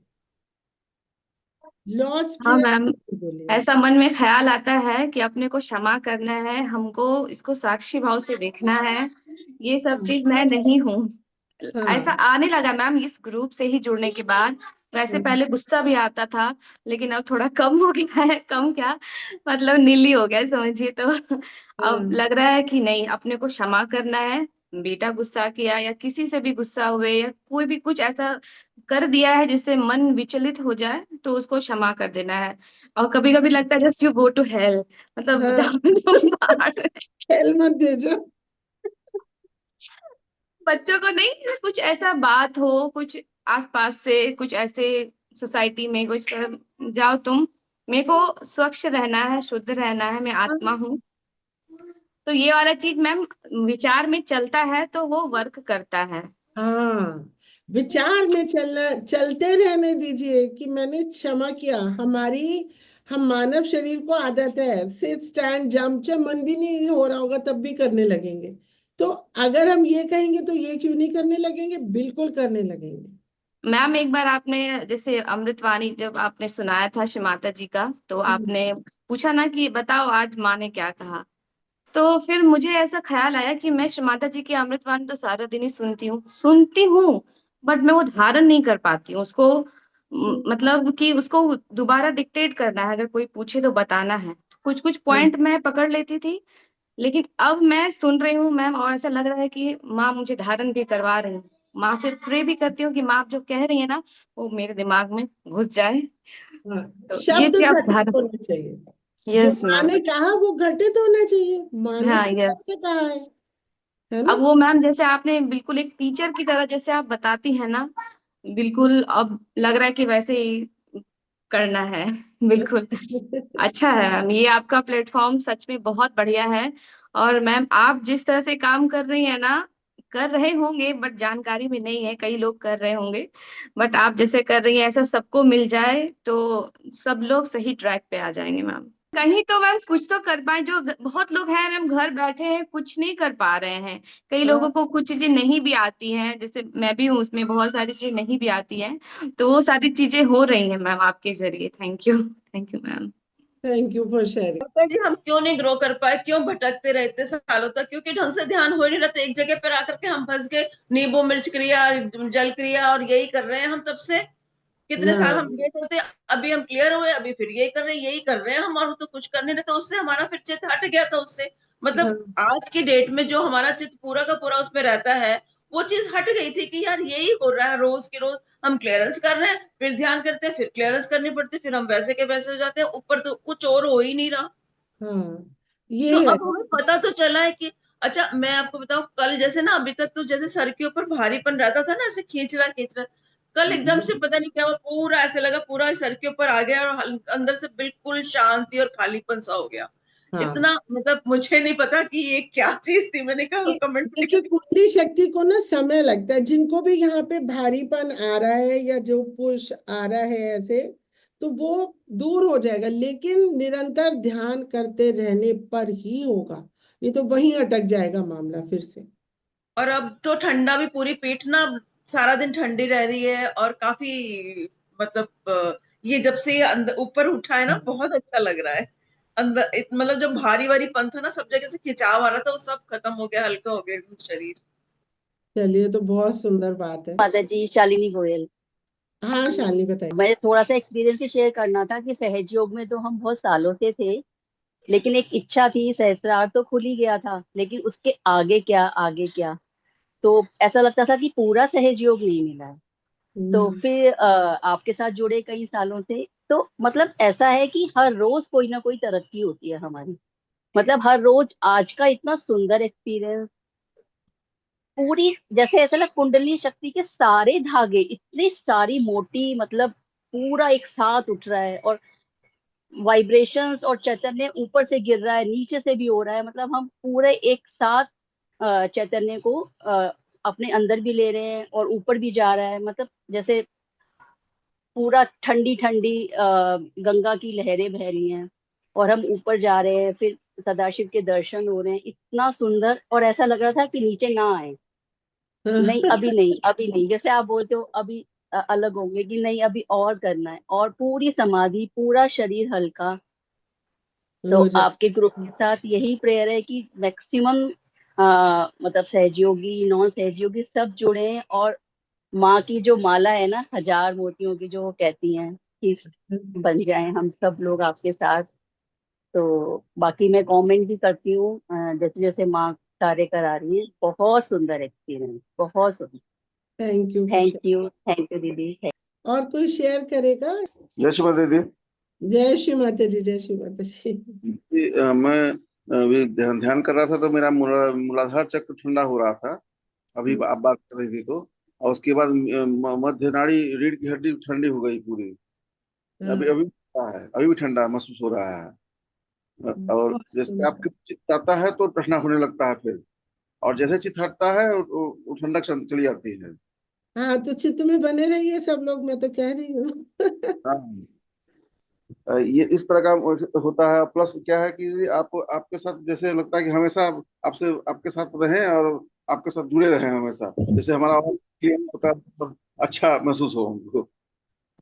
लॉर्ड्स हाँ प्रेयर मैम, बोलिए। ऐसा मन में ख्याल आता है कि अपने को क्षमा करना है, हमको इसको साक्षी भाव से देखना है, ये सब चीज मैं नहीं हूँ। ऐसा हाँ आने लगा मैम इस ग्रुप से ही जुड़ने के बाद। वैसे हाँ पहले गुस्सा भी आता था, लेकिन अब थोड़ा कम हो गया है, कम क्या, मतलब नीली हो गया है, समझिए तो। अब हाँ लग रहा है कि नहीं, अपने को क्षमा करना है। बेटा गुस्सा किया या किसी से भी गुस्सा हुए या कोई भी कुछ ऐसा कर दिया है जिससे मन विचलित हो जाए, तो उसको क्षमा कर देना है। और कभी कभी लगता है just you go to hell, मतलब हाँ, जहाँ तुम बाहर, खेल मत भेजो। बच्चों को नहीं, कुछ ऐसा बात हो, कुछ आसपास से, कुछ ऐसे सोसाइटी में कुछ जाओ तुम, मेरे को स्वच्छ रहना है, शुद्ध रहना है, मैं आत्मा हूँ। तो ये वाला चीज मैम विचार में चलता है तो वो वर्क करता है। हाँ, विचार में चलना, चलते रहने दीजिए कि मैंने क्षमा किया। हम मानव शरीर को आदत है सिट स्टैंड जंप, चाहे मन भी नहीं हो रहा होगा तब भी करने लगेंगे। तो अगर हम ये कहेंगे तो ये क्यों नहीं करने लगेंगे, बिल्कुल करने लगेंगे। मैम एक बार आपने जैसे अमृतवाणी जब आपने सुनाया था श्री माता जी का, तो हम्म, आपने पूछा ना कि बताओ आज माँ ने क्या कहा। तो फिर मुझे ऐसा ख्याल आया कि मैं श्री माता जी की अमृतवाणी तो सारा दिन ही सुनती हूँ, बट मैं वो धारण नहीं कर पाती हूँ उसको। मतलब कि उसको दोबारा डिक्टेट करना है, अगर कोई पूछे तो बताना है। कुछ कुछ हाँ पॉइंट मैं पकड़ लेती थी, लेकिन अब मैं सुन रही हूँ मैम, और ऐसा लग रहा है कि माँ मुझे धारण भी करवा रही है। माँ से प्रे भी करती हूँ कि माँ आप जो कह रही है ना, वो मेरे दिमाग में घुस जाए। हाँ, तो ये शब्द थी अब घटित धारण। होने चाहिए। जो यस माँ मैम। ने कहा वो घटित होना चाहिए, माँ ने हाँ तो यस। कैसे कहा है ना। अब वो मैम जैसे आपने बिल्कुल एक टीचर की तरह जैसे आप बताती है ना, बिल्कुल अब लग रहा है कि वैसे ही करना है। बिल्कुल। अच्छा है मैम, ये आपका प्लेटफॉर्म सच में बहुत बढ़िया है। और मैम आप जिस तरह से काम कर रही है ना, कर रहे होंगे बट जानकारी में नहीं है, कई लोग कर रहे होंगे, बट आप जैसे कर रही हैं ऐसा सबको मिल जाए तो सब लोग सही ट्रैक पे आ जाएंगे मैम। कहीं तो मैम कुछ तो कर पाए, जो बहुत लोग हैं मैम घर बैठे हैं कुछ नहीं कर पा रहे हैं। कई लोगों हाँ, को कुछ चीजें नहीं भी आती हैं, जैसे मैं भी हूँ उसमें, बहुत सारी चीजें नहीं भी आती हैं। तो वो सारी चीजें हो रही हैं मैम आपके जरिए। Thank you, thank you ma'am. Thank you for sharing. पापा जी हम क्यों नहीं ग्रो कर पाए, क्यों भटकते रहते सालों तक, क्योंकि ढंग से ध्यान हो ही नहीं रहता, एक जगह पर आकर के हम फंस गए। नींबू मिर्च क्रिया, जल क्रिया, और यही कर रहे हैं हम तब से। कितने साल हम हाँ ये करते, अभी हम क्लियर हुए, अभी फिर यही कर रहे हैं हम, और तो कुछ करने नहीं, तो उससे हमारा फिर चित्त हट गया था उससे। हाँ मतलब आज की डेट में जो हमारा चित्त पूरा का पूरा उसमें रहता है, वो चीज हट गई थी कि यार यही हो रहा है रोज के रोज। हम क्लियरेंस कर रहे हैं, फिर ध्यान करते हैं, फिर क्लियरेंस करनी पड़ती है, फिर हम वैसे के वैसे हो जाते हैं, ऊपर तो कुछ और हो ही नहीं रहा। हाँ, तो ये है। अब हमें पता तो चला है कि अच्छा, मैं आपको बताऊं, कल जैसे ना, अभी तक तो जैसे सर के ऊपर भारीपन रहता था ना, ऐसे खींच रहा, कल एकदम से पता नहीं क्या हुआ, पूरा ऐसे लगा पूरा सर के ऊपर आ गया, और अंदर से बिल्कुल शांति और खालीपन सा हो गया। हाँ, इतना मतलब मुझे नहीं पता कि ये क्या चीज थी, मैंने कहा कमेंट में देखिए कुंडली शक्ति को ना समय लगता है, जिनको भी यहाँ पे भारीपन आ रहा है या जो पुश आ रहा है ऐसे, तो वो दूर हो जाएगा, लेकिन निरंतर ध्यान करते रहने पर ही होगा। ये तो वहीं अटक जाएगा मामला फिर से। और अब तो ठंडा भी, पूरी पीठ ना सारा दिन ठंडी रह रही है, और काफी मतलब ये जब से ये अंदर ऊपर उठा है ना, बहुत अच्छा लग रहा है। अंदर मतलब जो भारी वारी पन था ना, सब जगह से खिंचाव आ रहा था, वो सब खत्म हो गया, हल्का हो गया एकदम शरीर। चलिए, तो बहुत सुंदर बात है। माता जी, शालिनी गोयल। हाँ शालिनी बताइए। मैं थोड़ा सा एक्सपीरियंस ही शेयर करना था कि सहज योग में तो हम बहुत सालों से थे, लेकिन एक इच्छा थी, सहस्त्रार तो खुल ही गया था, लेकिन उसके आगे क्या, आगे क्या। तो ऐसा लगता था कि पूरा सहयोग नहीं मिला है। तो हम्म। फिर आपके साथ जुड़े कई सालों से, तो मतलब ऐसा है कि हर रोज कोई ना कोई तरक्की होती है हमारी। मतलब हर रोज आज का इतना सुंदर एक्सपीरियंस, पूरी जैसे ऐसा लग, कुंडली शक्ति के सारे धागे इतनी सारी मोटी, मतलब पूरा एक साथ उठ रहा है, और वाइब्रेशंस और चैतन्य ऊपर से गिर रहा है, नीचे से भी हो रहा है। मतलब हम पूरे एक साथ चैतन्य को अपने अंदर भी ले रहे हैं और ऊपर भी जा रहा है। मतलब जैसे पूरा ठंडी ठंडी गंगा की लहरें बह रही हैं और हम ऊपर जा रहे हैं, फिर सदाशिव के दर्शन हो रहे हैं, इतना सुंदर। और ऐसा लग रहा था कि नीचे ना आए, नहीं अभी नहीं, अभी नहीं, जैसे आप बोलते हो अभी अलग होंगे, कि नहीं अभी और करना है, और पूरी समाधि, पूरा शरीर हल्का। तो हो जाए। आपके ग्रुप के साथ यही प्रेयर है कि मैक्सिमम मतलब सहयोगी, नॉन सहयोगी सब जुड़े हैं, और माँ की जो माला है ना, 1000 मोतियों की, जो वो कहती हैं कि बन जाए हम सब लोग आपके साथ। तो बाकी मैं कमेंट भी करती हूँ, जैसे जैसे माँ कार्य करा रही है। बहुत सुंदर एक्सपीरियंस, बहुत सुंदर। Thank you. थैंक यू दीदी। और कोई शेयर करेगा? जय श्री माता दीदी। जय श्री माता जी, जय श्री माता जी। मैं अभी ध्यान कर रहा था, तो मेरा मूलाधार चक्र ठंडा हो रहा था। अभी आप बात कर रही थी तो, और उसके बाद मध्य नाड़ी, रीढ़ की हड्डी ठंडी हो गई पूरी। अभी हाँ, अभी ठंडा है, अभी भी ठंडा महसूस हो रहा है। और बहुत जैसे सुंदर। आपके चित्त आता है तो ठंडा होने लगता है फिर, और जैसे चित्त हटता है वो ठंडक चली जाती है। हाँ, तो चित्त में बने रहिए सब लोग, मैं तो कह रही हूँ। हाँ, ये इस तरह का होता है। प्लस क्या है कि आप आपके साथ जैसे लगता है कि हमेशा आपसे, आपके साथ रहें और आपके साथ जुड़े रहें हमेशा, जैसे हमारा क्लियर होता है, मतलब अच्छा महसूस हो हमको।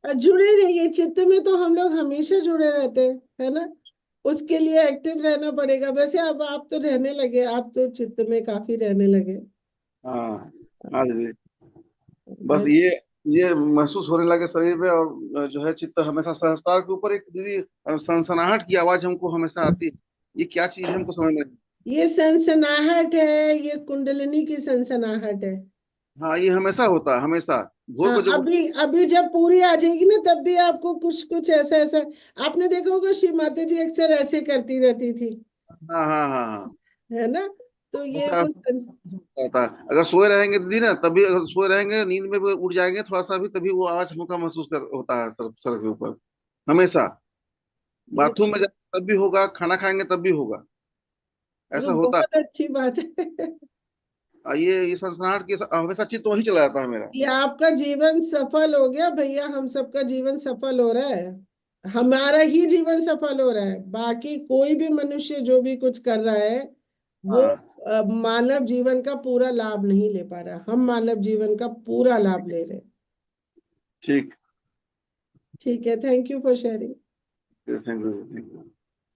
और जुड़े रहिए चित्त में, तो हम लोग हमेशा जुड़े रहते हैं, है ना। उसके लिए एक्टिव रहना पड़ेगा। वैसे अब आप तो रहने लगे, आप तो चित्त में काफी रहने लगे। हाँ, हाँ दीदी। बस मैं ये महसूस होने लगे शरीर में, और जो है चित्त हमेशा सहस्त्रार के ऊपर एक दीदी सनसनाहट की आवाज हमको हमेशा आती है। ये क्या चीज है हमको समझ में नहीं। ये सनसनाहट है, ये कुंडलिनी की सनसनाहट है। हाँ, ये हमेशा होता है, हमेशा भोर हाँ, को जब अभी अभी जब पूरी आ जाएगी ना, तब भी आपको कुछ कुछ ऐसा ऐसा। आपने देखा होगा श्री माता जी अक्सर ऐसे करती रहती थी, हाँ हाँ हाँ हाँ, है ना। तो ये ऐसा वो होता है। अगर सोए रहेंगे दीदी ना, तभी अगर सोए रहेंगे, नींद में भी उठ जाएंगे थोड़ा सा भी, तभी वो आवाज हमको महसूस होता है सर सर के ऊपर हमेशा। ये बाथरूम में जाएंगे तब भी होगा, खाना खाएंगे तब भी होगा, वो ऐसा होता बहुत अच्छी बात है। है। ये संस्नाट के हमेशा चित्त वही चला जाता है मेरा। ये आपका जीवन सफल हो गया भैया, हम सबका जीवन सफल हो रहा है। हमारा ही जीवन सफल हो रहा है, बाकी कोई भी मनुष्य जो भी कुछ कर रहा है वो हाँ, मानव जीवन का पूरा लाभ नहीं ले पा रहा। हम मानव जीवन का पूरा लाभ ले रहे हैं। ठीक। ठीक है, thank you for sharing. Thank you, thank you.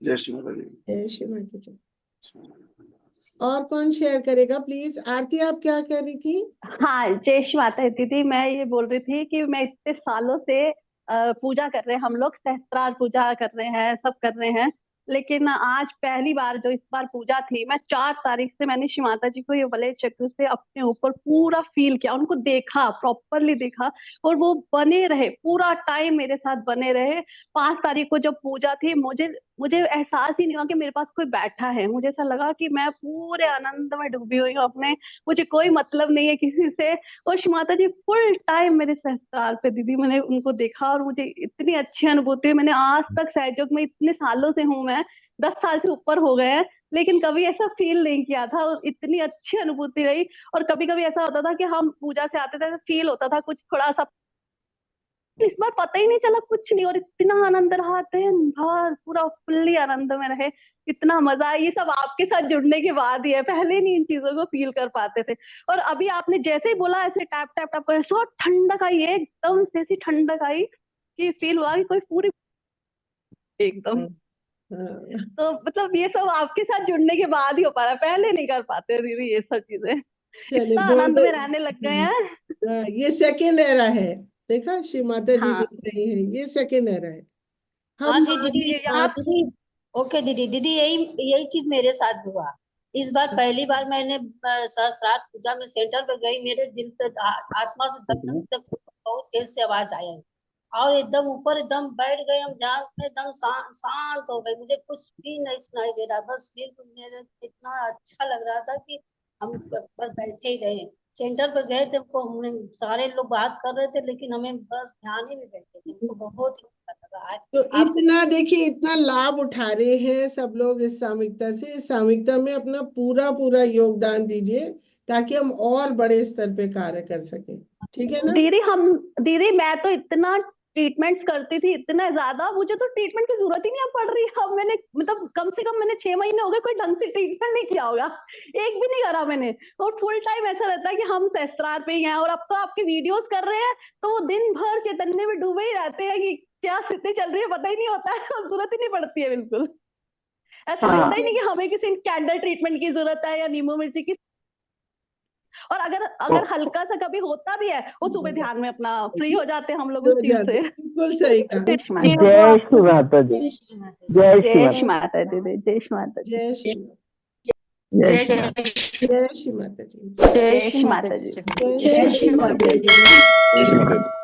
जय श्री माता दी। जय श्री माता जी। और कौन शेयर करेगा प्लीज? आरती, आप क्या कह रही थी? हाँ, जय श्री माता दीदी। मैं ये बोल रही थी कि मैं इतने सालों से पूजा कर रहे हैं, हम लोग सहस्त्रार पूजा कर रहे हैं, सब कर रहे हैं। लेकिन आज पहली बार जो इस बार पूजा थी, मैं 4 तारीख से मैंने श्री माता जी को ये वलय चक्र से अपने ऊपर पूरा फील किया, उनको देखा, प्रॉपरली देखा। और वो बने रहे, पूरा टाइम मेरे साथ बने रहे। 5 तारीख को जब पूजा थी, मुझे मुझे एहसास ही नहीं हुआ कि मेरे पास कोई बैठा है। मुझे ऐसा लगा कि मैं पूरे आनंद में डूबी हुई हूँ अपने, मुझे कोई मतलब नहीं है किसी से। और श्री माता जी फुल टाइम मेरे सहस्त्रार पे दीदी, मैंने उनको देखा और मुझे इतनी अच्छी अनुभूति हुई। मैंने आज तक सहयोग में इतने सालों से हूँ मैं, 10 साल से ऊपर हो गए हैं, लेकिन कभी ऐसा फील नहीं किया था, और इतनी अच्छी अनुभूति रही। और कभी कभी ऐसा होता था कि हम पूजा से आते थे तो फील होता था कुछ थोड़ा सा, इस बार पता ही नहीं चला कुछ नहीं, और इतना आनंद रहा, दिन भर पूरा फुल्ली आनंद में रहे। इतना मजा आया। ये सब आपके साथ जुड़ने के बाद ही है, पहले नहीं इन चीजों को फील कर पाते थे। और अभी आपने जैसे ही बोला, ऐसे टैप टैप टैप कर, सो ठंडक आई, एकदम से ऐसी ठंडक आई कि फील हुआ कि कोई पूरी एकदम। हाँ, हाँ। तो मतलब ये सब आपके साथ जुड़ने के बाद ही हो पा रहा है, पहले नहीं कर पाते दीदी ये सब चीजें। चलिए, इतना बहुत। आनंद में रहने लग गए हैं। ये सेकेंड एरा है। देखा, श्री माता जी हाँ, देख रही है, ये सेकेंड एरा है। हाँ हम जी दीदी, मानव यहाँ मानव ओके दीदी, दीदी यही यही चीज मेरे साथ भी हुआ। इस बार पहली बार मैंने सहस्त्रार्थ पूजा में सेंटर पे गई, मेरे दिल से आत्मा से धक धक धक बहुत तेज से आवाज आया और एकदम ऊपर एकदम बैठ गए हम, जहाँ में एकदम शांत हो गए, मुझे कुछ भी नहीं सुनाई दे रहा, बस सिर्फ मेरे इतना अच्छा लग रहा था कि हम बस बैठे ही रहे। सेंटर पर गए थे, हमको हमने सारे लोग बात कर रहे थे लेकिन हमें बस ध्यान ही में बैठे थे, हमको बहुत ही अच्छा लगा। तो आप इतना देखिए, इतना लाभ उठा रहे हैं सब लोग इस सामूहिकता से। इस सामूहिकता में अपना पूरा पूरा योगदान दीजिए ताकि हम और बड़े स्तर पे कार्य कर सकें, ठीक है ना? दीदी मैं तो इतना ट्रीटमेंट्स करती थी, इतना ज्यादा, मुझे तो ट्रीटमेंट की जरूरत ही नहीं अब पड़ रही। अब मैंने मतलब कम से कम मैंने 6 महीने हो गए कोई ढंग से ट्रीटमेंट नहीं किया होगा, एक भी नहीं करा मैंने। और फुल टाइम ऐसा रहता है कि हम सहस्त्रार पे ही हैं, और अब तो आपके वीडियोस कर रहे हैं तो वो दिन भर चैतन्य में डूबे ही रहते हैं कि क्या स्थिति चल रही है पता ही नहीं होता है, जरूरत ही नहीं पड़ती है बिल्कुल। ऐसा लगता ही नहीं कि हमें किसी कैंडल ट्रीटमेंट की जरूरत है या नींबू मिर्ची की। और अगर हल्का सा कभी होता भी है, वो सुबह ध्यान में अपना फ्री हो जाते हैं हम लोग उस चीज से। बिल्कुल सही कहा। जय श्री माता दी, जय श्री माता दीदी, जय श्री माता दी, जय श्री जय जय श्री माता जी, जय श्री माता जी, जय श्री माता जी।